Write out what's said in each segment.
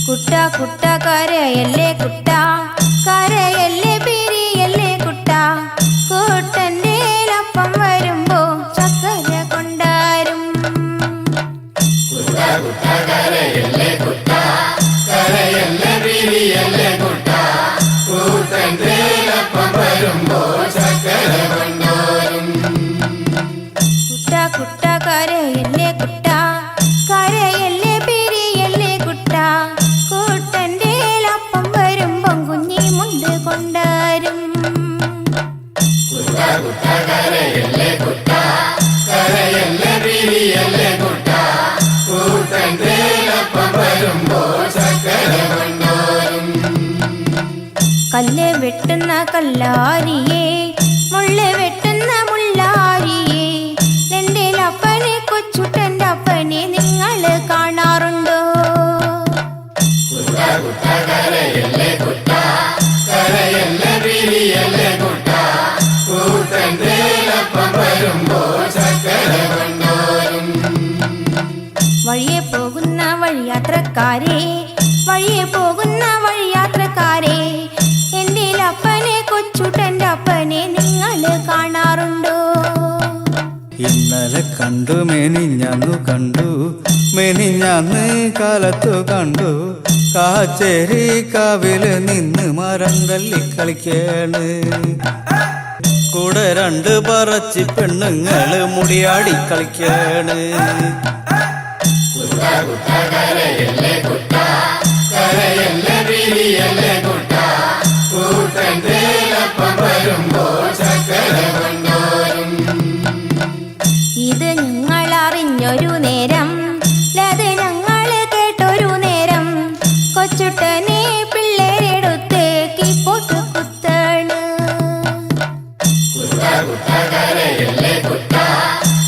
കുട്ട കുട്ട കരയല്ലേ കുട്ട, കരയല്ലേ പിരിയല്ലേ കുട്ട, കൂട്ടന്റെ അപ്പം വരുമ്പോ ചക്കര കൊണ്ടാരും. കുട്ട കുട്ട കരയല്ലേ കുട്ട, കരയല്ലേ പിരിയല്ലേ കുട്ട, കൂട്ടന്റെ അപ്പം വരുമ്പോ ചക്കര കൊണ്ടാരും. കുട്ട കുട്ട കരയല്ലേ കുട്ട, കരയല്ലേ പിരിയല്ലേ കുട്ട, കൂട്ടന്റെ അപ്പം വരുമ്പം കുഞ്ഞി മുണ്ട് കൊണ്ടാരും. കുട്ട കുട്ട കരയല്ലേ കുട്ട, കരയല്ലേ പിരിയല്ലേ കുട്ട, കൂട്ടന്റെ അപ്പം വരുമ്പോ ചക്കര കൊണ്ടാരും. കല്ല് വെട്ടുന്ന കല്ലാരിയേ, മുള്ള് വെട്ടുന്ന മുള്ളാരിയേ, എന്റെ അപ്പനെ കൊച്ചുട്ടന്റെ അപ്പനെ നിങ്ങൾ കാണാറുണ്ടോ? കുട്ട കുട്ട കരയല്ലേ കുട്ട, കരയല്ലേ പിരിയല്ലേ കുട്ട, കൂട്ടന്റെ അപ്പം വരുമ്പോ ചക്കര കൊണ്ടാരും. വഴിയെ പോകുന്ന വഴിയാത്രക്കാരെ, വഴിയെ പോകുന്ന വഴിയാത്രക്കാരെ, എന്റെ അപ്പനെ കൊച്ചുട്ടന്റെ അപ്പനെ നിങ്ങൾ കാണാറുണ്ടോ? ഇന്നലെ കണ്ടു മെനിഞ്ഞന്നു കണ്ടു, മെനിഞ്ഞന്ന് കാലത്തു കണ്ടു, കാച്ചേരി കാവില് നിന്ന് മരം തല്ലി കളിക്കാണ്. കൂടെ രണ്ട് പറച്ചി പെണ്ണുങ്ങള് മുടിയാടി കളിക്കാണ്. കുട്ട കുട്ട കരയല്ലേ കുട്ട, കരയല്ലേ പിരിയല്ലേ കുട്ട, കൂട്ടന്റെ അപ്പം വരുമ്പോ ചക്കര കൊണ്ടാരും. ഇത് ഞങ്ങൾ അറിഞ്ഞൊരു നേരം, അത് ഞങ്ങൾ കേട്ടൊരു നേരം, കൊച്ചുട്ടനെ പിള്ളേരെടുത്ത് കീപ്പോട്ട് കുത്താണ്. കുട്ട കുട്ട കരയല്ലേ കുട്ട,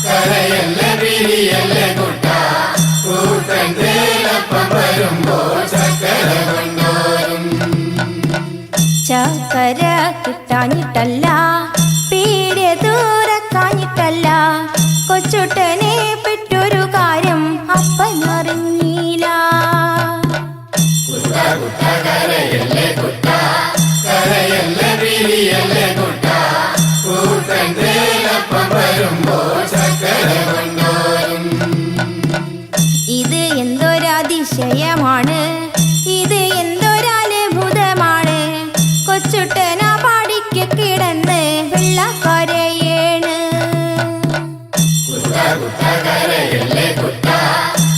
കരയല്ലേ പിരിയല്ലേ കുട്ട, കൂട്ടന്റെ അപ്പം വരുമ്പോ ചക്കര കൊണ്ടാരും. ചക്കര കിട്ടാഞ്ഞിട്ടല്ല, പീടിയ ദൂരക്കാഞ്ഞിട്ടല്ല, കൊച്ചുട്ടനെ പെട്ടൊരു കാര്യം അപ്പനറിഞ്ഞില്ല. കുട്ട കുട്ട കരയല്ലേ കുട്ട, കരയല്ലേ പിരിയല്ലേ കുട്ട, കൂട്ടന്റെ അപ്പം വരുമ്പോ ചക്കര കൊണ്ടാരും. ഇത് എന്തൊരതിശയമാണ്, ഇത് എന്തൊരത്ഭുതമാണ്, കൊച്ചുട്ടന പാടിക്ക് കിടന്ന് വെള്ളക്കരയേണ്. കുട്ട കുട്ട കരയല്ലേ കുട്ട,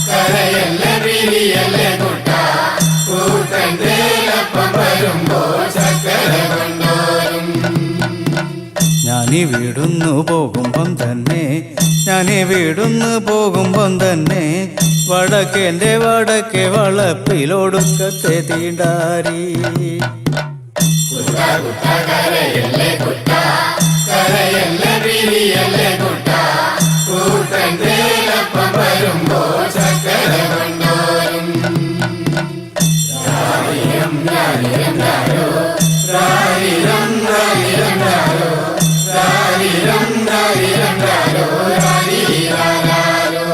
കരയല്ലേ പിരിയല്ലേ കുട്ട, കൂട്ടന്റെ അപ്പം വരുമ്പോ ചക്കര കൊണ്ടാരും. ഞാനീ വീടുന്നു പോകുമ്പം തന്നെ, ഞാനീ വീടുന്നു പോകുമ്പം തന്നെ, വടക്കേന്റെ വടക്കേ വളപ്പിലൊടുക്കത്തെ തീണ്ടാരി. കുട്ട കുട്ട കരയല്ലേ കുട്ട, കരയല്ലേ പിരിയല്ലേ കുട്ട, കൂട്ടന്റെ അപ്പം വരുമ്പോ ചക്കര കൊണ്ടാരും. രാരിരം രാരിരം രാരോ, രാരിരം രാരിരം രാരോ, രാരിരം രാരിരം രാരോ, രാരിരാരോ.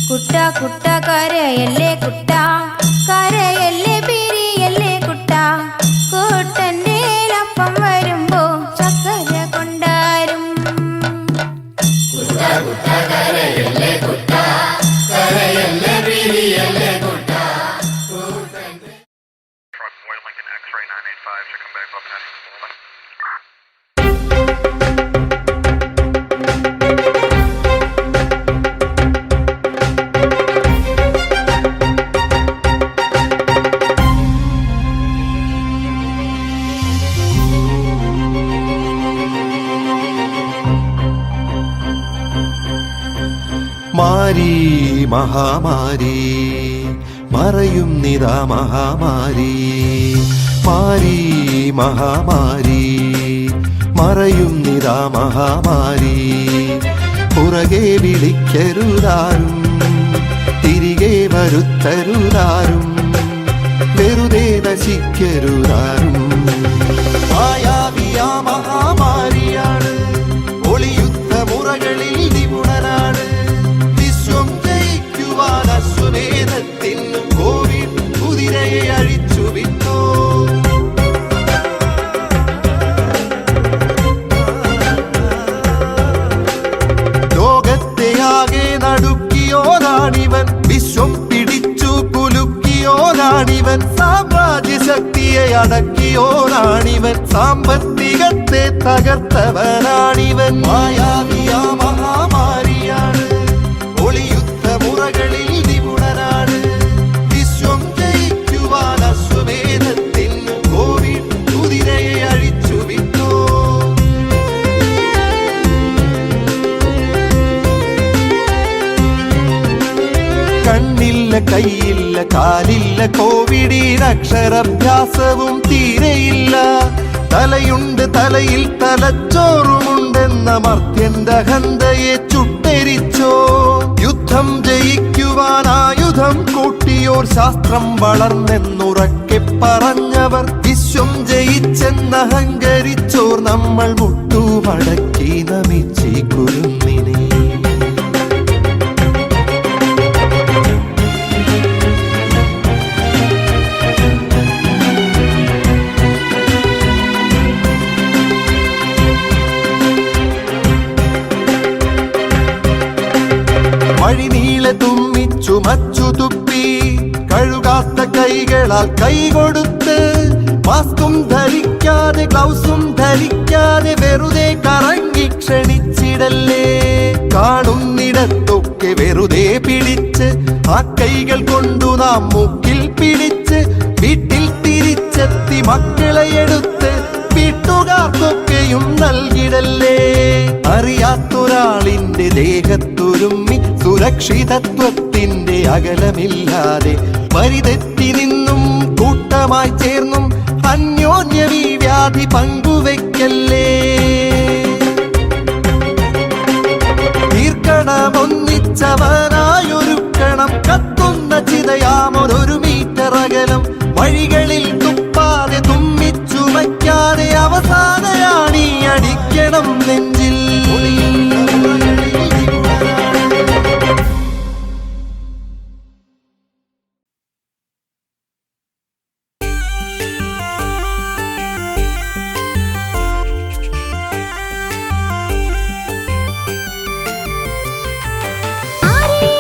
കുട്ട കുട്ട കരയല്ലേ കുട്ട, കരയല്ലേ പിരിയല്ലേ കുട്ട, കൂട്ടന്റെ അപ്പം വരുമ്പോ ചക്കര കൊണ്ടാരും. കുട്ട കുട്ട കരയല്ലേ കുട്ട, കരയല്ലേ പിരിയല്ലേ കുട്ട, കൂട്ടന്റെ. Lincoln X-ray 985 should come back up and മാരി മഹാമാരി മറയും നിതാ മഹാമാരി, മാരി മഹാമാരി മറയും നിതാ മഹാമാരി, പുറകെ വിളിക്കരുതാരും വരുത്തരുതാരും, വെറുതെ നശിക്കരുതാരും. മായാവിയാ മഹാമാരിയാണ്, ഒളിയുദ്ധ മുറകളിൽ നിപുണനാണ്. വിശ്വം ജയിക്കുവാൻ അശ്വമേധത്തിന് കോവിഡ് കുതിരയെ അഴിച്ചു വിട്ടോ. ലോകത്തെയാകെ നടുക്കിയോനാണിവൻ, വിശ്വം പിടിച്ചു കുലുക്കിയോനാണിവൻ. സാമ്രാജ്യ ശക്തിയെ അടക്കിയോനാണിവൻ, സാമ്പത്തികത്തെ തകർത്തവനാണിവൻ. മായാവിയാ മഹാമാരിയാണ്, ഒളിയുദ്ധ മുറകളിൽ നിപുണനാണ്. വിശ്വം ജയിക്കുവാൻ അശ്വമേധത്തിന് കോവിഡ് കുതിരയെ അഴിച്ചു വിട്ടോ. കണ്ണില്ല, കൈയില്ല, കാലില്ല, കോവിഡിനക്ഷരാഭ്യാസവും തീരെയില്ല. തലയുണ്ട്, തലയിൽ തലച്ചോറുമുണ്ടെന്ന മർത്യന്റെ ഹന്തയെ ചുട്ടെരിച്ചോ. യുദ്ധം ജയിക്കുവാൻ ആയുധം കൂട്ടിയോർ, ശാസ്ത്രം വളർന്നെന്നുറക്കെ പറഞ്ഞവർ, വിശ്വം ജയിച്ചെന്നഹങ്കരിച്ചോർ. നമ്മൾ മുട്ടുമടക്കി നമിച്ചി കുരുന്നിനെ. വഴിനീളെ തുമ്മിച്ചു മച്ചു തുപ്പി, കഴുകാത്ത കൈകളാൽ കൈകൊടുത്ത്, മാസ്കും ധരിക്കാതെ ഗ്ലൗസും ധരിക്കാതെ വെറുതെ കറങ്ങി ക്ഷണിച്ചിടല്ലേ. കാണുന്നിടത്തൊക്കെ വെറുതെ പിടിച്ച്, ആ കൈകൾ കൊണ്ടു നാം മൂക്കിൽ പിടിച്ച്, വീട്ടിൽ തിരിച്ചെത്തി മക്കളെ എടുത്ത് വീട്ടുകാർക്കൊക്കെയും നൽകിടല്ലേ. അറിയാത്തൊരാളിന്റെ ദേഹത്തുരുമ്മി, സുരക്ഷിതത്വത്തിന്റെ അകലമില്ലാതെ വരിതെറ്റി നിന്നും കൂട്ടമായി ചേർന്നും അന്യോന്യം ഈ വ്യാധി പങ്കുവെക്കല്ലേ. തീർക്കണമൊന്നിച്ചവനായൊരുക്കണം, കത്തുന്ന ചിതയാമൊരു മീറ്റർ അകലം. വഴികളിൽ തുപ്പാതെ തുമ്മിച്ചുമയ്ക്കാതെ അവസാനയാണീ അടിക്കണം നെഞ്ചിൽ. ആരേ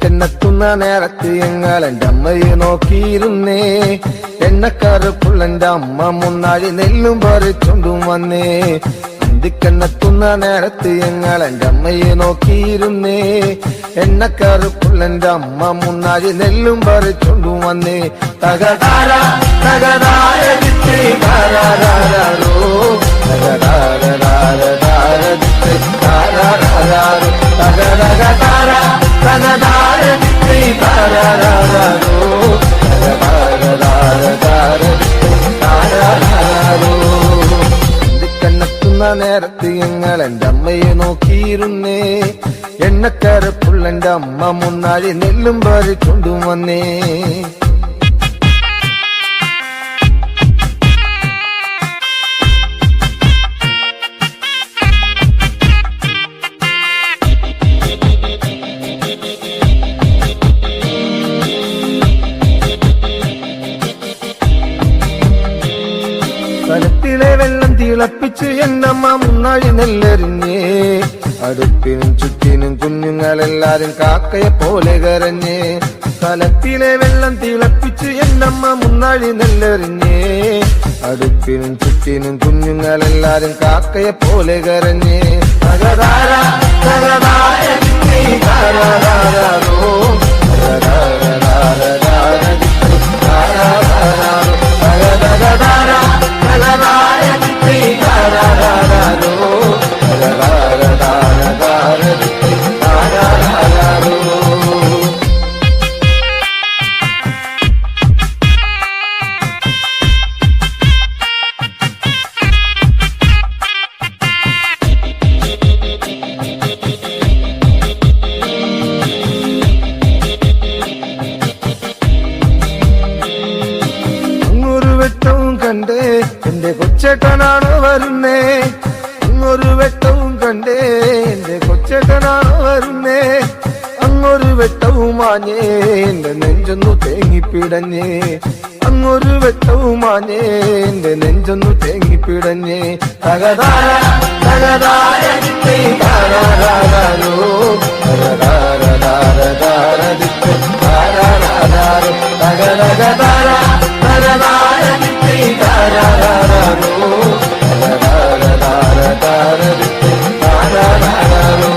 എന്നെത്തുന്ന നേരത്ത് ഞങ്ങൾ എൻ്റെ അമ്മയെ നോക്കിയിരുന്നേ. എണ്ണക്കറുപ്പുള്ള എൻ്റെ അമ്മ മുന്നാഴി നെല്ലും പറിച്ചൊണ്ടും വന്നേ. അന്തിക്കെന്നെത്തുന്ന നേരത്ത് ഞങ്ങൾ എൻ്റെ അമ്മയെ നോക്കിയിരുന്നേ. എണ്ണക്കറുപ്പുള്ള എൻ്റെ അമ്മ മുന്നാഴി നെല്ലും പറിച്ചൊണ്ടും വന്നേ. തകതാര തകതാര വിത്ത് താരാരോ തകതാര വിത്ത് താരാരോ തകതകതാര തകതാര വിത്ത് താരാരോ കണ്ണെത്തുന്ന നേരത്ത് ഞങ്ങൾ എൻ്റെ അമ്മയെ നോക്കിയിരുന്നേ. എണ്ണക്കരപ്പുള്ള എൻ്റെ അമ്മ മുന്നാഴി നെല്ലും പറിച്ചൊണ്ടും വന്നേ. മുന്നാഴി നെല്ലെറിഞ്ഞേ അടുപ്പിനും ചുറ്റിനും കുഞ്ഞുങ്ങളെല്ലാരും കാക്കയെ പോലെ കരഞ്ഞേ കലത്തിലെ വെള്ളം തിളപ്പിച്ച് എന്നമ്മ മുന്നാഴി നെല്ലെറിഞ്ഞേ അടുപ്പിനും ചുറ്റിനും കുഞ്ഞുങ്ങളെല്ലാരും കാക്കയെ പോലെ കരഞ്ഞേ തകതാര തകതാര ദിത്തേ താരാരാരോ തകതാര താരാരാരോ തകതകതാര തകതാര ദിത്തേ താരാരാരോ തകതാര ദിത്തേ താരാരാരോ കണ്ടേ എന്റെ കൊച്ചേട്ടനാണോ വരുന്നേ അങ്ങൊരു വെട്ടവും കണ്ടേ എന്റെ കൊച്ചേട്ടനാണോ വരുന്നേ അങ്ങൊരു വെട്ടവും മാഞ്ഞേ എന്റെ നെഞ്ചൊന്നു തേങ്ങിപ്പിടഞ്ഞേ അങ്ങൊരു വെട്ടവും മാഞ്ഞേ എന്റെ നെഞ്ചൊന്നു തേങ്ങിപ്പിടഞ്ഞേ തകതാര തകതാര ദിത്തേ താരാരാരോ തകതാര ദിത്തേ താരാരാരോ തകതകതാര തകതാര ദിത്തേ താരാരാരോ തകതാര ദിത്തേ താരാരാരോ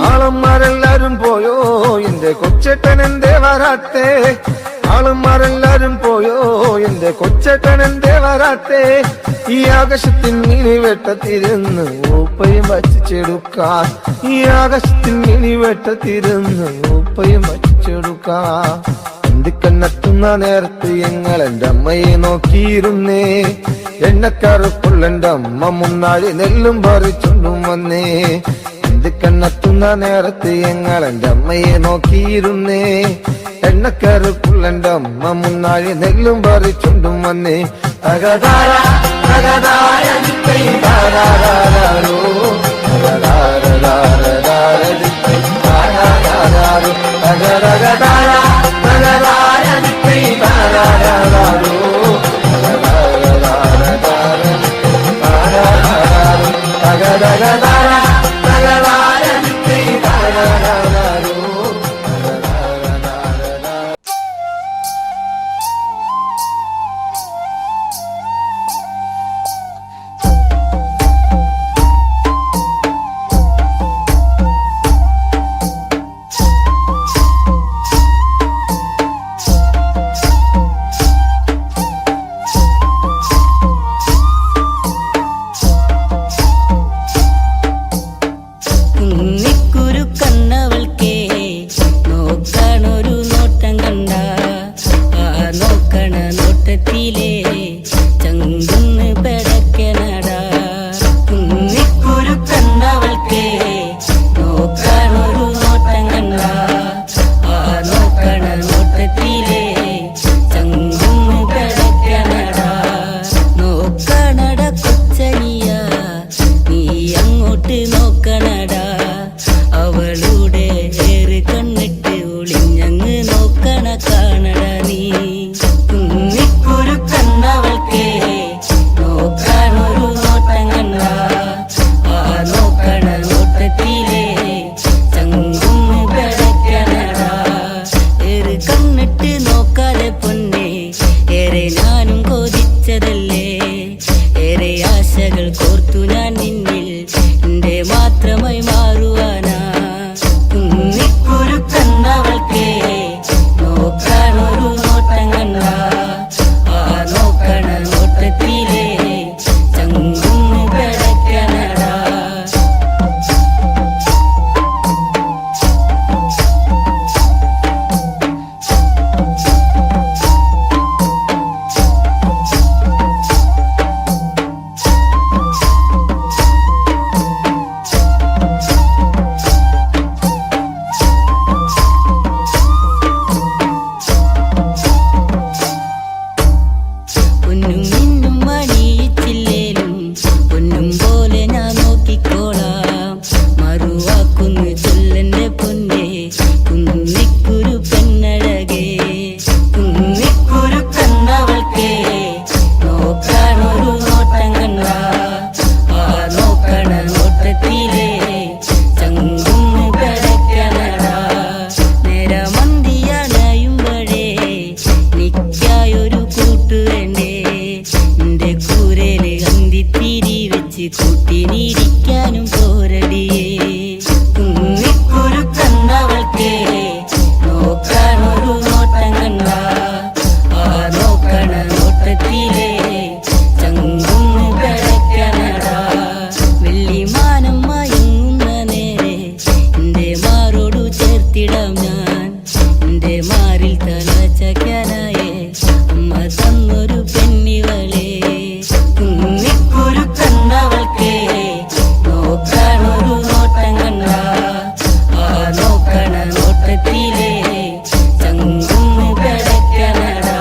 ആളന്മാരെല്ലാരും പോയോ എന്റെ കൊച്ചേട്ടൻ എന്തേ വരാത്തേ ആളന്മാരെല്ലാരും പോയോ എന്റെ കൊച്ചേട്ടൻ എന്തേ വരാത്തേ ഈ ആകാശത്തിൽ മിനി വെട്ടത്തിരുന്ന് ഊപ്പയും വച്ചിച്ചെടുക്കാൻ ഈ ആകാശത്തിൽ മിനി വെട്ടത്തിരുന്ന് ഊപ്പയും വച്ചിച്ചെടുക്കാൻ എന്തിക്കന്നെത്തുന്ന നേരത്ത് ഞങ്ങൾ എന്റെ അമ്മയെ നോക്കിയിരുന്നേ എണ്ണക്കറുപ്പുള്ള എന്റെ അമ്മ മുന്നാഴി നെല്ലും പറിച്ചൊണ്ടും വന്നേ കണ്ണെത്തുന്ന നേരത്ത് ഞങ്ങൾ എന്റെ അമ്മയെ നോക്കിയിരുന്നേ എണ്ണക്കറുപ്പുള്ള എന്റെ അമ്മ മുന്നാഴി നെല്ലും പറിച്ചുണ്ടും വന്നേ തകതാര തകതാര ദിത്തേ താരാരാരോ തകതാര ദിത്തേ താരാരാരോ തകതകതാര തകതാര ദിത്തേ താരാരാരോ തകതാര ദിത്തേ താരാരാരോ തകതകതാര പൊന്നും മിന്നും മണിയിച്ചില്ലേലും പൊന്നും പോലെ ഞാൻ നോക്കിക്കോളാം. മറുവാക്കുന്നു ചൊല്ലെന്റെ പൊന്നേ കുന്നിക്കുരു പെണ്ണഴകേ. കുന്നിക്കുരു കണ്ണവൾക്കേ നോക്കാനൊരു നോട്ടം കണ്ട ആ നോക്കണ നോട്ടത്തിലേ ചങ്കുന്ന് കിടക്കണടാ. നേരമന്തിയണയുമ്പഴേ നിക്കായൊരു കൂട്ടു വേണ്ടേ. എന്റെ കൂരേല് അന്തിത്തിരി വെച്ച് കൂട്ടിനിരിക്കാനും പോരടിയേ. കുന്നിക്കുരു കണ്ണവൾക്കേ നോക്കാനൊരു നോട്ടം കണ്ട ആ നോക്കണ നോട്ടത്തിലേ ചങ്കുന്ന് കിടക്കണടാ. വെള്ളിമാനം മയങ്ങുന്ന നേരെ എന്റെ മാറോടു ചേർത്തിടാം ഞാൻ. എന്റെ മാറിൽ തല ചക്കാനായേ അമ്മ തന്നൊരു പെണ്ണിവളേ. കുന്നിക്കുരു കണ്ണവൾക്കേ നോക്കാനൊരു നോട്ടം കണ്ട ആ നോക്കണ നോട്ടത്തിലേ ചങ്കുന്ന് കിടക്കണടാ.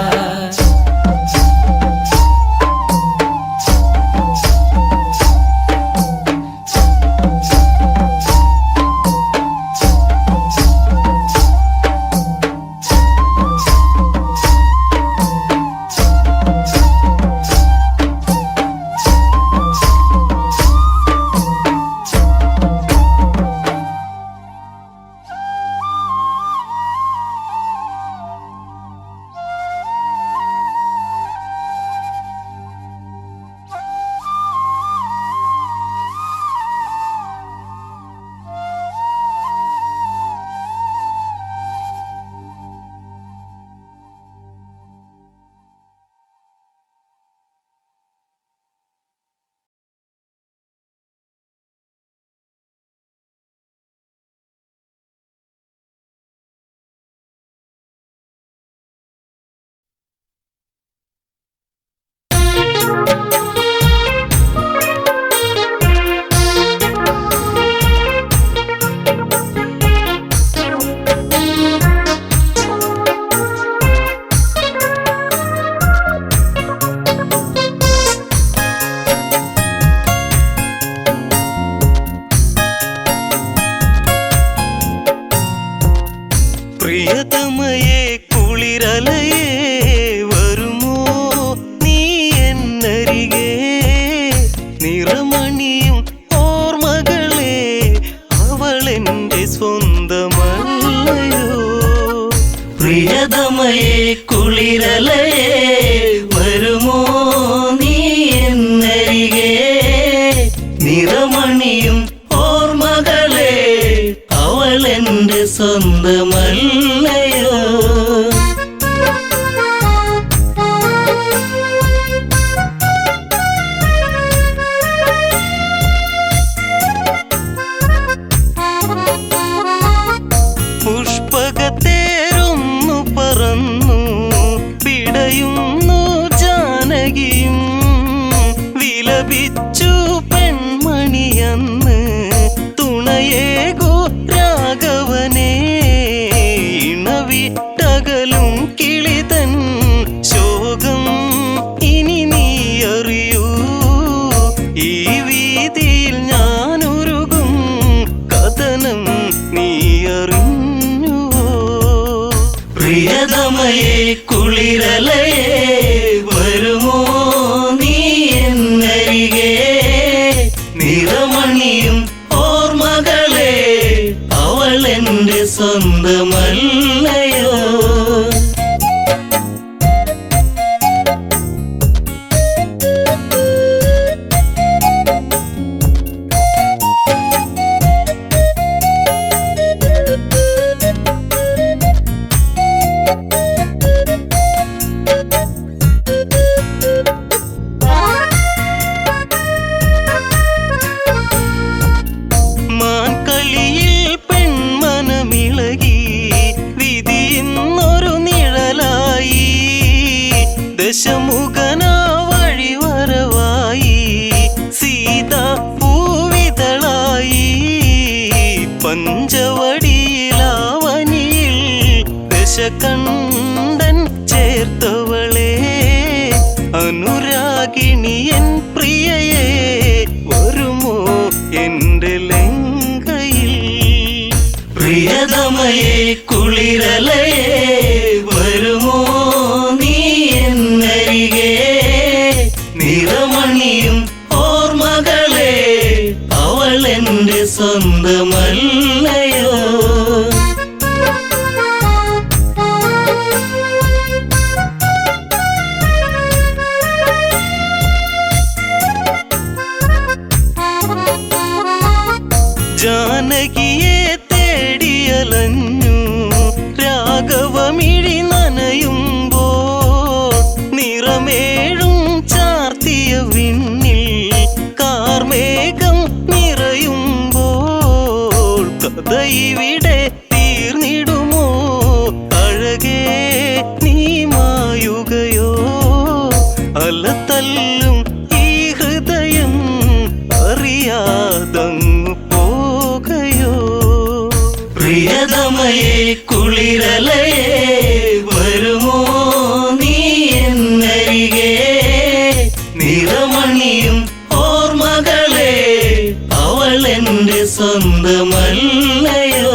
പ്രിയതമയേ കുളിരലയേ വരുമോ നീ എന്നരികെ. നിറമണിയും ഓർമ്മകളെ അവളെന്റെ സ്വന്തമല്ലയോ. പ്രിയതമയേ കുളിരലയേ വരുമോ നീ എന്നരികെ. നിറമണിയും ഓർമ്മകളെ അവളെന്റെ സ്വന്തമല്ലയോ. പുഷ്പകത്തേരൊന്നു പറന്നു പിടയുന്നു ജാനകിയും. വിലപിച്ചു പെൺമണിയന്ന് തുണയേകോ രാഘവനേ. ഇണവിട്ടകലും കിളിതൻ ശോകം ഇനി നീ അറിയൂ. ഈ വീതിയിൽ ഞാനുരുകും കഥനം നീ അറിഞ്ഞുവോ. പ്രിയതമയേ കുളിരലയേ വരുമോ നീ എന്നരികെ. നിറമണിയും ഓർമ്മകളെ അവളെന്റെ സ്വന്തമല്ലയോ. മാൻകളിയിൽ പെൺമനമിളകി വിധിയെന്നൊരു നിഴലായി. ദശമുഖനാ വഴിവരവായി സീതാ പൂവിതളായി. പഞ്ചവടിയിലാവനിയിൽ ദശകണ്ഠൻ ചേർത്തവളെ അനു തല്ലും ഈ ഹൃദയം അറിയാതങ്ങു പോകയോ? പ്രിയതമയെ കുളിരലയെ വരുമോ നീ എന്നരികെ? നിറമണിയും ഓർമ്മകളെ അവൾ എന്റെ സ്വന്തമല്ലയോ?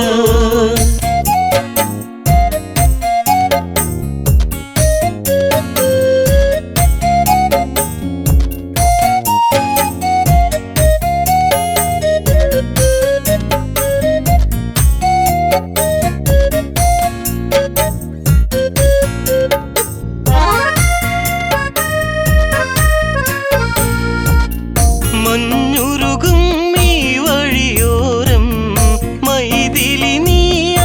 മഞ്ഞുരുകും ഈ വഴിയോരം മൈതിലി നീ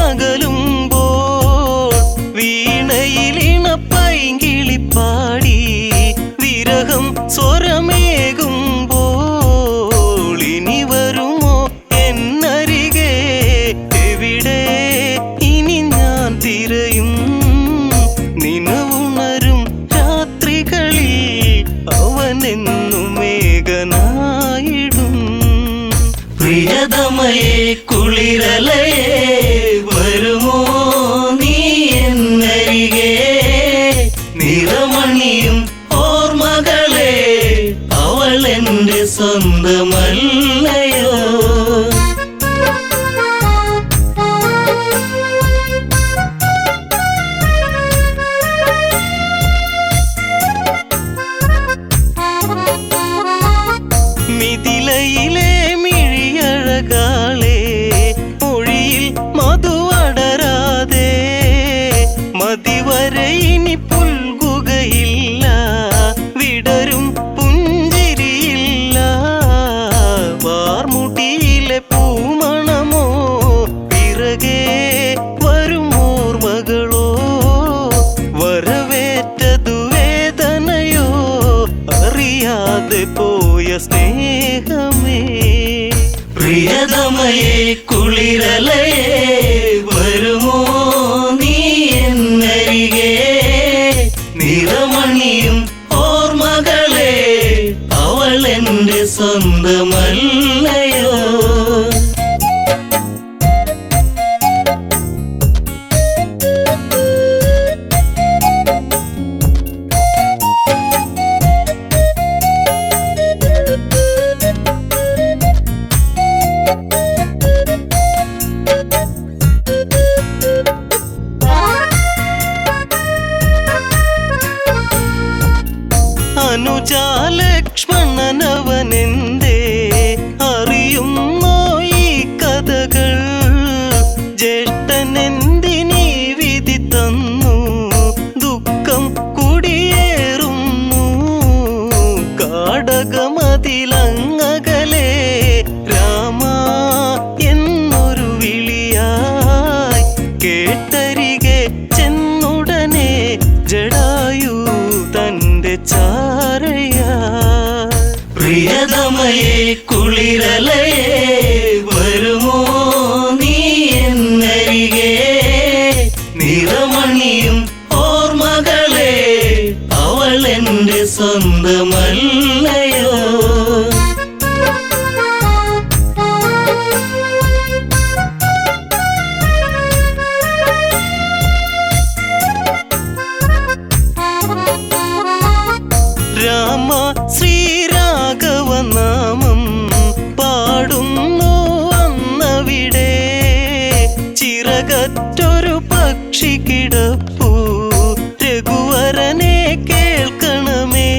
അകലുമ്പോൾ വീണയിലിണപ്പൈങ്കിളിപ്പാടി വിരഹം സ്വരമേകുമ്പോൾ ഇനി വരുമോ എന്നരികെ? എവിടെ ഇനി ഞാൻ തിരയും നിനവുണരും രാത്രികളിൽ അവനെന്നും മേഘനായിടും. പ്രിയതമയെ കുളിരലയെ വരുമോ നീ എന്നരികെ? നിറമണിയും ഓർമ്മകളെ അവൾ എന്റെ സ്വന്തമല്ലയോ? മിഥിലയിലെ മിഴിയഴകാളെ മൊഴിയിൽ മധുവടരാതെ മതിവരെ ഇനി പുൽകുകയില്ല, വിടരും പുഞ്ചിരിയില്ല. വാർമുടിയിലെ പൂമണമോ പിറകെ വരുമോർമകളോ? വരവേറ്റതു വേദനയോ അറിയാതെ പോയ സ്നേഹമേ? പ്രിയതമയെ കുളിരലയെ വരുമോ നീ എന്നരികെ? നിറമണിയും ഓർമ്മകളെ അവൾ എന്റെ സ്വന്തമല്ലയോ? അനുജാലക്ഷ്മണനവനെന്തേ അറിയുന്നോ ഈ കഥകൾ? ജ്യേഷ്ഠനെന്തിനീ വിധി തന്നു ദുഃഖം കുടിയേറുന്നു? കാടകമതിലങ്ങകലെ രാമ എന്നൊരു വിളിയായി കേട്ടരികെ ചെന്നുടനെ ജടായു തന്റെ ചാരയാ. പ്രിയതമയെ കുളിരലയെ വരുമോ നീ എന്നരികെ? നിറമണിയും ഓർമ്മകളെ അവൾ എന്റെ സ്വന്തമല്ലയോ? രാമ ശ്രീരാഘവനാമം പാടുന്നു അന്നവിടെ. ചിറകറ്റൊരു പക്ഷി കിടപ്പു രഘുവരനെ കേൾക്കണമേ.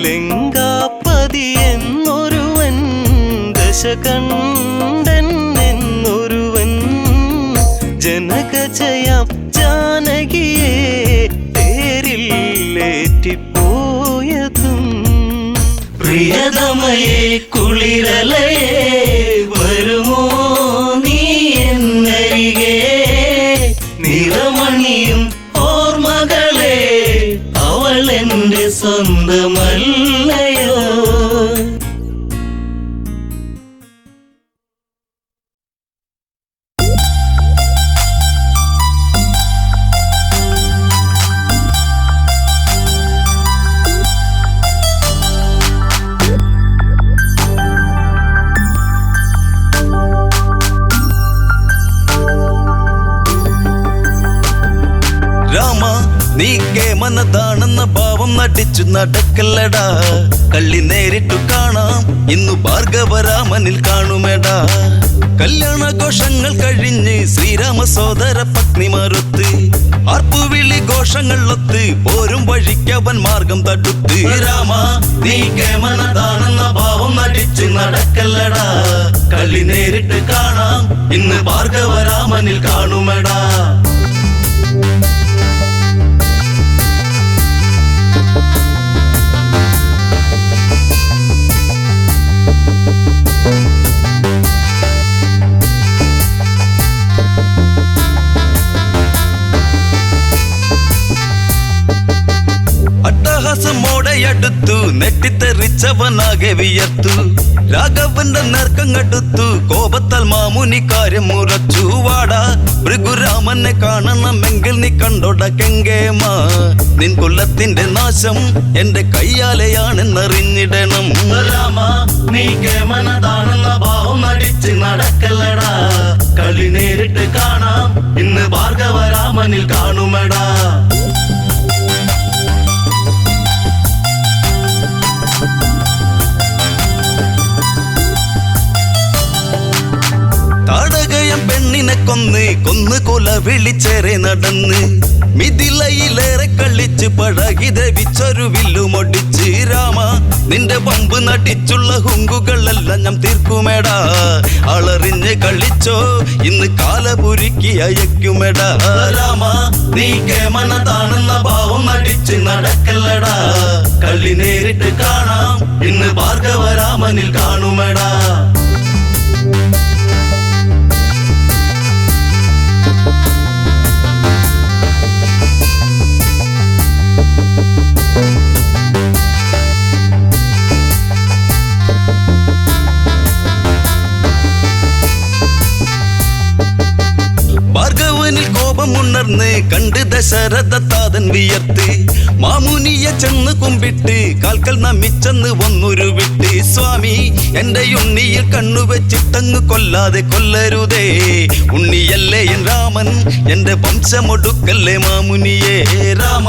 ലങ്കാപതി എന്നൊരുവൻ, ദശകണ്ഠൻ എന്നൊരുവൻ, ജനകജയാം ജാനകിയെ തേരിലേറ്റിപ്പോയതും. പ്രിയതമയെ കുളിരലയെ വരുമോ നീ എന്നരികെ? നിറമണിയും ഓർമ്മകളെ അവൾ എന്റെ സ്വന്തമല്ലയോ? കേമനതാണെന്ന ഭാവം നടിച്ചു നടക്കല്ലടാ. കള്ളി നേരിട്ടു കാണാം ഇന്നു ഭാർഗവരാമനിൽ കാണുമെടാ. കല്യാണഘോഷങ്ങൾ കഴിഞ്ഞ് ശ്രീരാമ സോദര പത്നിമാരൊത്ത് ആർപ്പുവിളി ഘോഷങ്ങളൊത്ത് പോരും വഴിക്കവൻ മാർഗം തടുത്ത്. രാമ നീ കേമനതാണെന്ന ഭാവം നടിച്ചു നടക്കല്ലടാ. കള്ളി നേരിട്ട് കാണാം ഇന്ന് ഭാർഗവരാമനിൽ കാണുമെടാ. അട്ടഹാസമോടെയടുത്തു നെട്ടിത്തെറിച്ചവനാകെ വിയർത്തു. രാഘവന്റെ നേർക്കങ്ങടുത്തു കോപത്താൽ മാമുനി കാര്യം മുറച്ചു. വാടാ ഭൃഗുരാമനെ കാണണമെങ്കിൽ നീ കണ്ടോട കെങ്കേമ. നിൻ കുലത്തിന്റെ നാശം എന്റെ കയ്യാലെയാണെന്നറിഞ്ഞിടണം. രാമ നീ കേമനതാണെന്ന ഭാവം നടിച്ച് നടക്കല്ലടാ. കളി നേരിട്ട് കാണാം ഇന്ന് ഭാർഗവരാമനിൽ കാണുമെടാ. താടകയം പെണ്ണിനെ കൊന്ന് കൊല വിളിച്ചേറെ നടന്ന് മിഥിലയിലേറെ കളിച്ച് പഴകി ദേവിച്ചൊരു വില്ലുമൊടിച്ച്. രാമ നിന്റെ പമ്പ് നടിച്ചുള്ള ഹുങ്കുകളെല്ലാം ഞാൻ തീർക്കുമേടാ. അളറിഞ്ഞ് കളിച്ചോ ഇന്ന് കാലപുരുക്കി അയക്കുമെടാ. രാമ നീ കേമനതാണെന്ന ഭാവം നടിച്ച് നടക്കല്ലടാ. കളി നേരിട്ട് കാണാം ഇന്ന് ഭാർഗവരാമനിൽ കാണുമെടാ. ഭാർഗവനിൽ കോപമുണർന്ന് കണ്ട് ദശരഥതാതൻ വിയർത്ത് മാമുനിയെ ചെന്ന് കുമ്പിട്ട് കാൽക്കൽ നമിച്ചെന്ന് വന്നൊരു വിട്ട്. സ്വാമി എന്റെ ഉണ്ണിയിൽ കണ്ണുവെച്ചിട്ടങ്ങ് കൊല്ലാതെ കൊല്ലരുതേ. ഉണ്ണിയല്ലേ എൻ രാമൻ എന്റെ വംശമൊടുക്കല്ലേ മാമുനിയെ. രാമ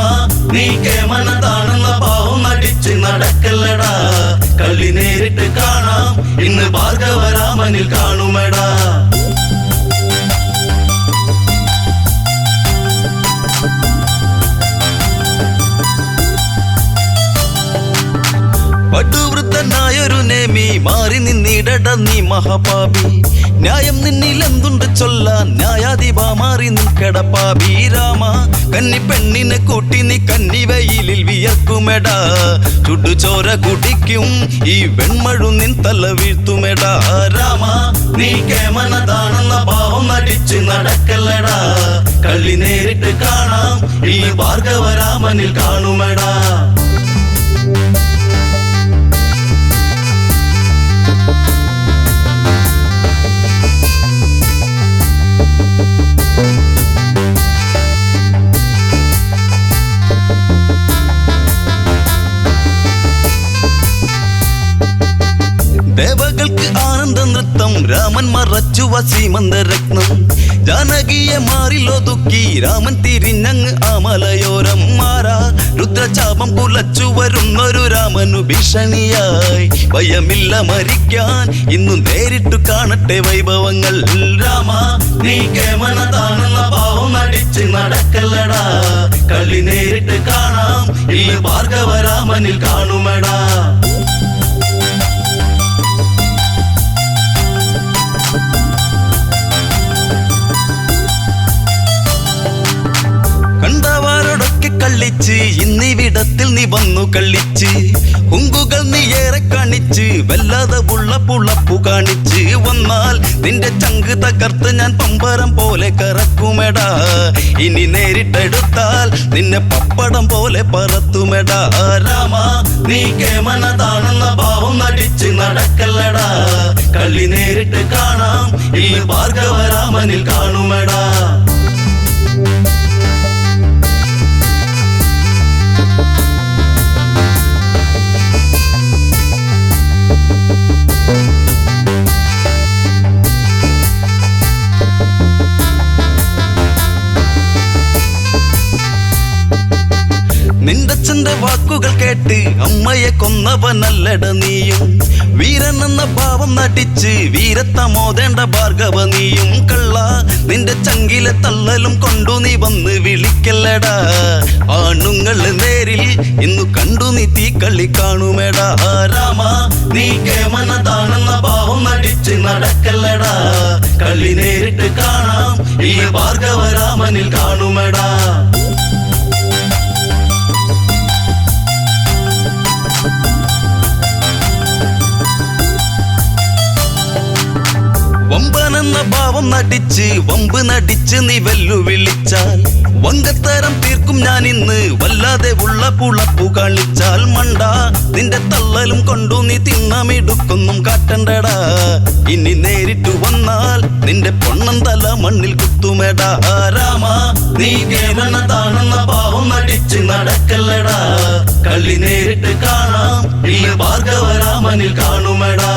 നീ കേമനതാണെന്ന ഭാവം നടിച്ച് നടക്കല്ലടാ. കളി നേരിട്ട് കാണാം ഇന്ന് ഭാർഗവരാമനിൽ കാണുമെടാ. പടുവൃദ്ധനായൊരു നേമി മാറി നിന്നിടട നീ മഹാപാപി. ന്യായം നിന്നിലെന്തുണ്ട് ചൊല്ലാൻ ന്യായാധിപ മാറി നിൽക്കട പാപി. രാമ കന്നി പെണ്ണിനെ കൂട്ടി നീ കന്നിവെയിലിൽ വിയർക്കുമെടാ. ചുടുചോര കുടിക്കും ഈ വെൺമഴു നിൻ തല വീഴ്ത്തുമെടാ. രാമ നീ കേമനതാണെന്ന ഭാവം നടിച്ച് നടക്കല്ലടാ. കളി നേരിട്ട് കാണാം ഈ ഭാർഗവരാമനിൽ കാണുമെടാ. ദേവകൾക്ക് ആനന്ദ നൃത്തം രാമൻ മറച്ചു വസീമന്തരത്നം. ജാനകിയെ മാറിലൊതുക്കി രാമൻ തിരിഞ്ഞങ്ങ് ആ മലയോരം. മാറാ രുദ്രചാപം കുലച്ചു വരുന്നൊരു രാമനു ഭീഷണിയായി. ഭയമില്ല മരിക്കാൻ ഇന്നു നേരിട്ടു കാണട്ടെ വൈഭവങ്ങൾ. രാമ നീ കേമനതാണെന്ന ഭാവം നടിച്ച് നടക്കല്ലടാ. കളി നേരിട്ട് കാണാം ഈ ഭാർഗവരാമനിൽ കാണുമെടാ. കണ്ടവാരോടൊക്കെ കള്ളിച്ച് ഇന്നിവിടത്തിൽ നീ വന്നു കള്ളിച്ച്. ഹുങ്കുകൾ നീ ഏറെ കാണിച്ച് വല്ലാതെ പുളപ്പു കാണിച്ച്. വന്നാൽ നിന്റെ ചങ്ക് തകർത്ത് ഞാൻ പമ്പരം പോലെ കറക്കുമെടാ. ഇനി നേരിട്ടെടുത്താൽ നിന്നെ പപ്പടം പോലെ പറത്തുമെടാ. രാമ നീ കേമനതാണെന്ന ഭാവം നടിച്ച് നടക്കല്ലടാ. കളി നേരിട്ട് കാണാം ഈ ഭാർഗവരാമനിൽ കാണുമെടാ. വാക്കുകൾ കേട്ട് അമ്മയെ കൊന്നവനല്ലട നീയും. വീരനെന്ന ഭാവം നടിച്ച് വീരത്തമോദേണ്ട ഭാർഗവ നീയും. കള്ള നിന്റെ ചങ്കിലെ തള്ളലും കൊണ്ടു നീ വന്ന് വിളിക്കല്ലടാ. ആണുങ്ങള് നേരിൽ ഇന്നു കണ്ടു നീ തീക്കളി കാണുമേടാ. രാമ നീ കേമനതാണെന്ന ഭാവം നടിച്ച് നടക്കല്ലടാ. കളി നേരിട്ട് കാണാം ഈ ഭാർഗവ രാമനിൽ കാണുമേടാ. വമ്പനെന്ന ഭാവം നടിച്ച് വമ്പ് നടിച്ച് നീ വെല്ലുവിളിച്ചാൽ വങ്കത്തരം തീർക്കും ഞാൻ ഇന്ന്. വല്ലാതെ ഉള്ള പുളപ്പു കളിച്ചാൽ മണ്ട നിന്റെ തള്ളലും കൊണ്ടു നീ തിന്നമിടുക്കൊന്നും കാട്ടണ്ടടാ. ഇനി നേരിട്ടു വന്നാൽ നിന്റെ പൊണ്ണൻ തല മണ്ണിൽ കുത്തുമേടാ. രാമ നീ കേവലതാണെന്ന ഭാവം നടിച്ച് നടക്കല്ലടാ. കളി നേരിട്ട് കാണാം ഈ ഭാർഗവ രാമനിൽ കാണുമേടാ.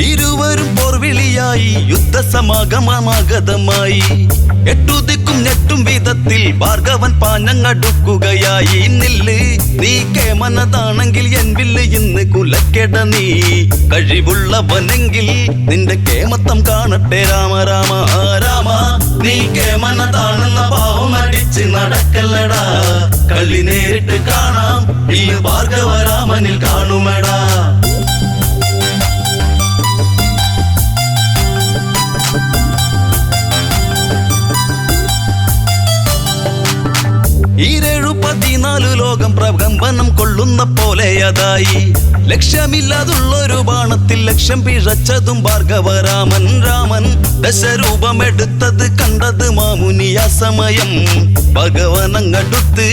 ഇരുവരും പോർവിളിയായി യുദ്ധസമാഗമമാഗതമായി. എട്ടുദിക്കും ഞെട്ടും വിധത്തിൽ ഭാർഗവൻ പാഞ്ഞങ്ങടുക്കുകയായി. നില്ല് നീ കേമനതാണെങ്കിൽ എൻ വില്ല് ഇന്ന് കുലക്കെട നീ. കഴിവുള്ളവനെങ്കിൽ നിന്റെ കേമത്തം കാണട്ടെ രാമ രാമ. രാമ നീ കേമനതാണെന്ന ഭാവം അടിച്ച് നടക്കല്ലടാ. കളി നേരിട്ട് കാണാം ഈ ഭാർഗവ രാമനിൽ കാണുമേടാ. ഈരേഴു 14 ലോകം പ്രകമ്പനം കൊള്ളുന്ന പോലെ അതായി. ലക്ഷ്യമില്ലാതുള്ളൊരു ബാണത്തിൽ ലക്ഷ്യം പിഴച്ചതും ഭാർഗവരാമൻ. രാമൻ ദശരൂപമെടുത്തത് കണ്ടത് മാമുനിയ സമയം. ഭഗവനങ്ങടുത്ത്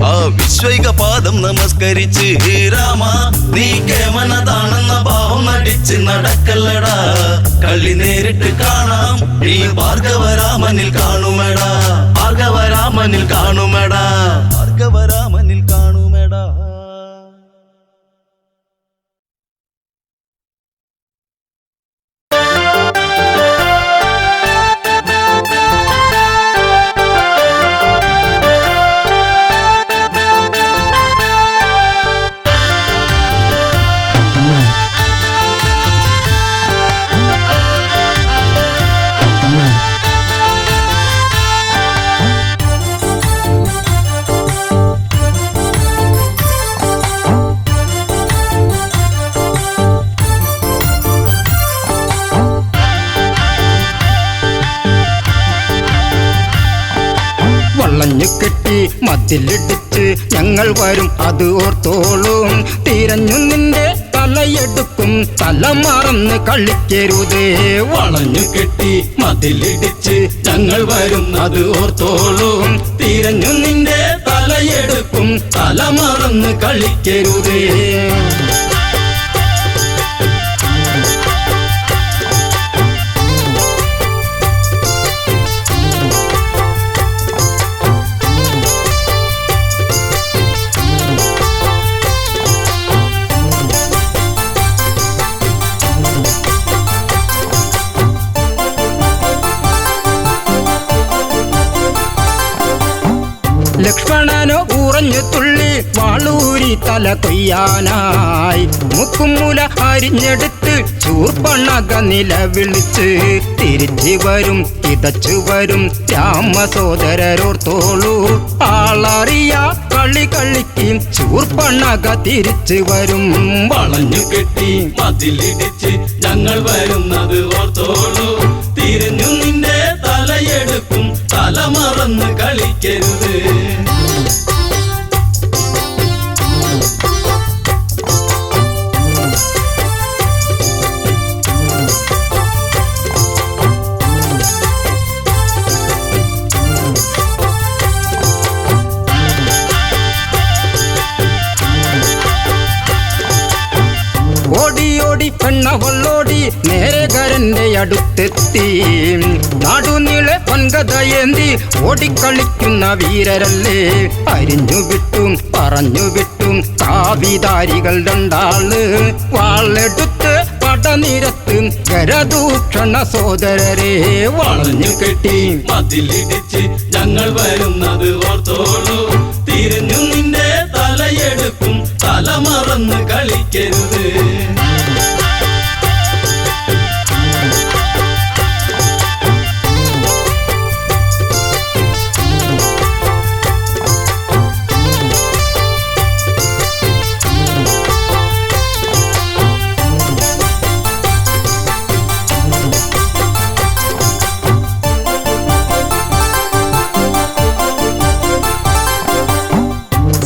ആ വിശ്വൈക പാദം നമസ്കരിച്ച് രാമ നീ കേമനതാണെന്ന ഭാവം നടിച്ച് നടക്കല്ലടാ. കളി നേരിട്ട് കാണാം ഈ ഭാർഗവരാമനിൽ കാണുമേടാ. ഭാർഗവരാമനിൽ കാണുമേടാ. ഭാർഗവരാമനിൽ കാണുമേടാ. കെട്ടി മതിലിടിച്ച് ഞങ്ങൾ വരും അത് ഓർത്തോളും. തിരഞ്ഞു നിന്റെ തലയെടുക്കും തല മറന്ന് കളിക്കരുതേ. വളഞ്ഞു കെട്ടി മതിലിടിച്ച് ഞങ്ങൾ വരും അത് ഓർത്തോളും. തിരഞ്ഞു നിന്റെ തലയെടുക്കും തല മറന്ന് കളിക്കരുതേ. ലക്ഷ്മണനോ ഉറഞ്ഞു തുള്ളി വാളൂരി തല കൊയ്യാനായി. മുക്കുമുല അരിഞ്ഞെടുത്ത് ചൂർപ്പണക നിലവിളിച്ച് തിരിച്ചു വരും കിതച്ചു വരും രാമസോദരരോർത്തോളൂ. ആളറിയ കളി കളിക്കും ചൂർപ്പണക തിരിച്ചു വരും. വളഞ്ഞു കെട്ടി മതിലിടിച്ച് ഞങ്ങൾ വരുന്നത് ഓർത്തോളൂ. തിരിഞ്ഞു നിന്റെ തലയെടുക്കും തല മറന്ന് കളിക്കരുത്. ഓടി ഓടി പെണ്ണവളോടി നേരെ കരന്റെ അടുത്തെത്തി. നാടുനീളെ വൻകഥയേന്തി ഓടിക്കളിക്കുന്ന വീരരല്ലേ. അരിഞ്ഞുവിട്ടും പറഞ്ഞുവിട്ടും കാവിധാരികൾ രണ്ടാള് വാളെടുത്ത് പടനിരത്ത് കരദൂഷണ സോദരരെ വളഞ്ഞു കെട്ടി മതിലിടിച്ച് ഞങ്ങൾ വരുന്നത് ഓർത്തോളൂ. തിരിഞ്ഞു നിന്റെ തലയെടുക്കും, തല മറന്ന് കളിക്കരുത്.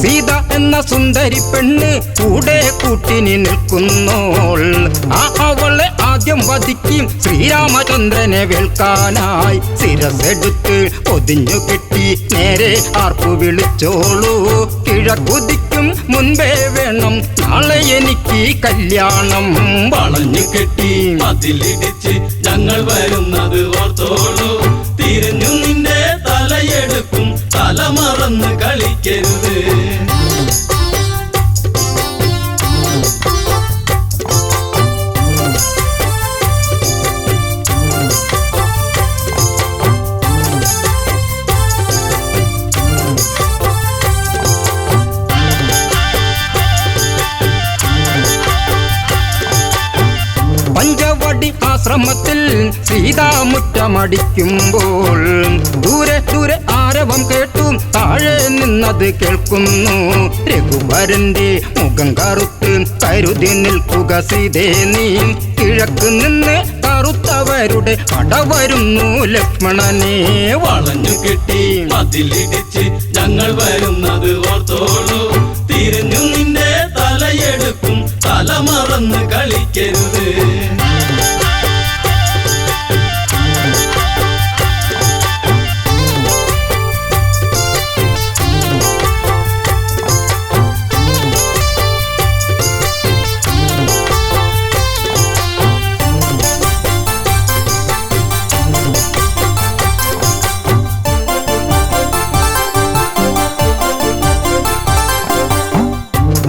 സീത എന്ന സുന്ദരി പെണ്ണ് കൂടെ കൂട്ടിനി നിൽക്കുന്നോൾ. അവളെ ആദ്യം വധിക്കും ശ്രീരാമചന്ദ്രനെ വേൽക്കാനായി. ശിരസെടുത്ത് പൊതിഞ്ഞു കെട്ടി നേരെ ആർപ്പു വിളിച്ചോളൂ. കിഴക്കുതിക്കും മുൻപേ വേണം നാളെ എനിക്ക് കല്യാണം. വളഞ്ഞു കെട്ടി മതിലിടിച്ച് ഞങ്ങൾ വരുന്നത് ഓർത്തോളൂ. തിരിഞ്ഞു നിന്റെ തലയെടുക്കും, തല മറന്ന് കളിക്കരുത്. പഞ്ചവടി ആശ്രമത്തിൽ സീതാമുറ്റമടിക്കുമ്പോൾ ദൂരെ ദൂരെ ആരവം കേട്ടു താഴെ നിന്നത് കേൾക്കുന്നു. രഘുവരന്റെ മുഖം കറുത്ത് കരുതി നിൽക്കുക സീതേ നീ. കിഴക്ക് നിന്ന് കറുത്തവരുടെ പട വരുന്നു ലക്ഷ്മണനെ. വളഞ്ഞു കെട്ടി മതിലിടിച്ച് ഞങ്ങൾ വരുന്നത് ഓർത്തോളൂ. തിരിഞ്ഞു നിന്റെ തലയെടുക്കും, തല മറന്ന് കളിക്കരുത്.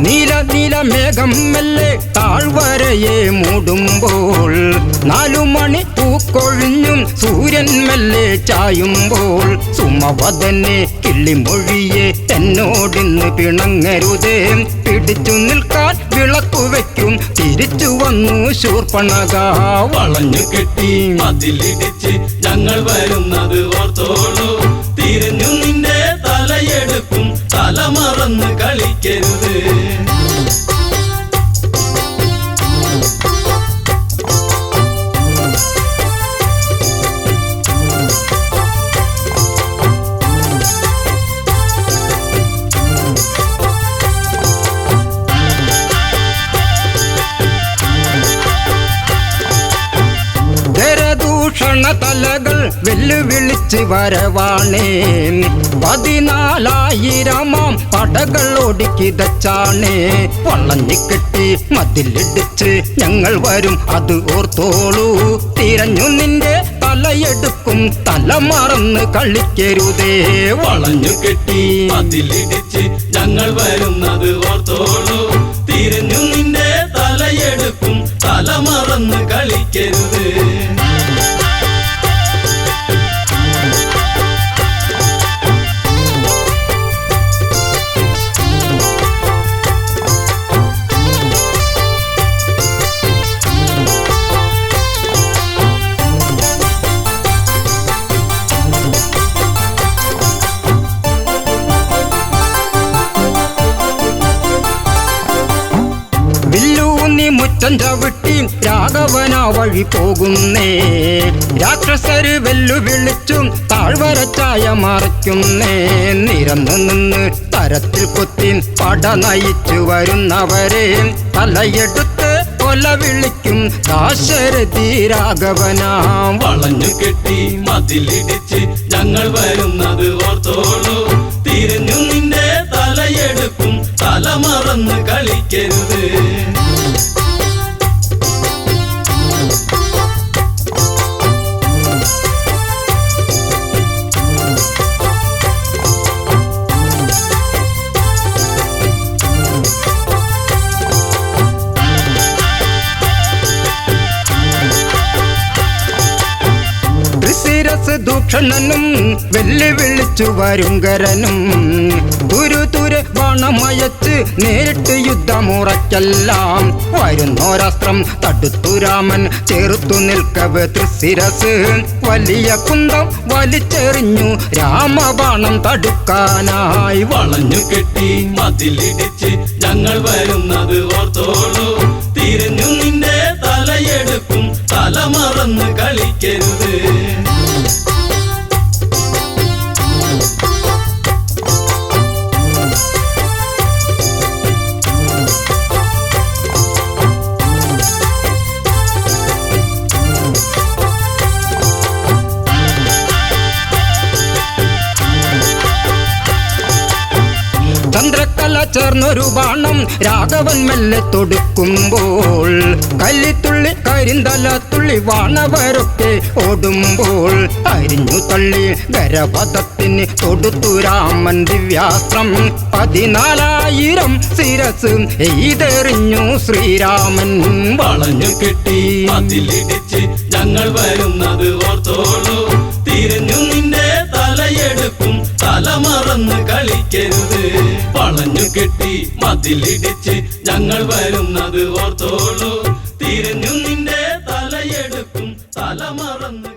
നീല നീല മേഘം മെല്ലെ താഴ്വരയെ മൂടുമ്പോൾ 4 മണി പൂക്കൊഴിഞ്ഞും സൂര്യൻ മെല്ലെ ചായുമ്പോൾ സുമവദനെ കിള്ളിമൊഴിയെ എന്നോടിന്ന് പിണങ്ങരുതേ. പിടിച്ചു നിൽക്കാൻ വിളക്കു വയ്ക്കും തിരിച്ചു വന്നു ശൂർപ്പണഖ. വളഞ്ഞു കെട്ടി മതിലിടിച്ച് ഞങ്ങൾ വരുന്നത് ഓർത്തോളൂ. തിരിഞ്ഞു നിന്റെ തലയെടുക്കും, തല മറന്ന് കളിക്കരുത്. ഭൂഷണ തലകൾ വെല്ലുവിളിച്ച് വരവാണേ. 14,000 പടകൾ ഒടുക്കിതച്ചാണേ. വളഞ്ഞിക്കെട്ടി മതിലിടിച്ച് ഞങ്ങൾ വരും അത് ഓർത്തോളൂ. തിരഞ്ഞു നിന്റെ തലയെടുക്കും, തല മറന്ന് കളിക്കരുതേ. വളഞ്ഞു കെട്ടി മതിലിടിച്ച് ഞങ്ങൾ വരുന്നത് ഓർത്തോളൂ. തിരിഞ്ഞു നിന്റെ തലയെടുക്കും, തല മറന്ന് കളിക്കരുത്. മുറ്റം ചവിട്ടി രാഘവന വഴി പോകുന്നേ. രാക്ഷസര് വെല്ലുവിളിച്ചും താഴ്വരച്ചായ മറയ്ക്കുന്നേ. നിരന്നു നിന്ന് തരത്തിൽ കൊത്തി പട നയിച്ചു വരുന്നവരെ തലയെടുത്ത് കൊല വിളിക്കും ദാശരഥി രാഘവനാം. വളഞ്ഞു കെട്ടി മതിലിടിച്ച് ഞങ്ങൾ വരുന്നത് ഓർത്തോളൂ. തിരിഞ്ഞു നിന്റെ തലയെടുക്കും, തല മറന്ന് കളിക്കരുത്. ലക്ഷണനും വെല്ലുവിളിച്ചു വരുങ്കരനും തുരുതുരെ ബാണമയച്ച് നേരിട്ട് യുദ്ധമുറയ്ക്കെല്ലാം വരുന്നോരാസ്ത്രം തടുത്തു രാമൻ ചേർത്തു നിൽക്കവേ തൃശിരസ് വലിയ കുന്തം വലിച്ചെറിഞ്ഞു രാമബാണം തടുക്കാനായി വളഞ്ഞു കെട്ടി മതിലിടിച്ച് ഞങ്ങൾ വരുന്നത് ഓർത്തോളൂ തിരിഞ്ഞു നിന്റെ തലയെടുക്കും തല മറന്ന് കളിക്കരുത് ചന്ദ്രക്കല ചേർന്നൊരു ബാണം രാഘവൻ മെല്ലെ തൊടുക്കുമ്പോൾ കല്ലിത്തുള്ളി കരിന്തല തുള്ളി വാണവരൊക്കെ ഓടുമ്പോൾ അരിഞ്ഞു തള്ളി ഗരപഥത്തിന് തൊടുത്തു രാമൻ ദിവ്യാസ്ത്രം 14,000 ശിരസ് എയ്തെറിഞ്ഞു ശ്രീരാമൻ വളഞ്ഞു കെട്ടി മതിലിടിച്ച് ഞങ്ങൾ വരുന്നത് ഓർത്തോളൂ തിരിഞ്ഞു നിന്റെ തലയെടുക്കും തല മറന്ന് കളിക്കരുത് വളഞ്ഞു കെട്ടി മതിലിടിച്ച് ഞങ്ങൾ വരുന്നത് ഓർത്തോളൂ തിരിഞ്ഞു നിന്റെ തലയെടുക്കും തല മറന്ന്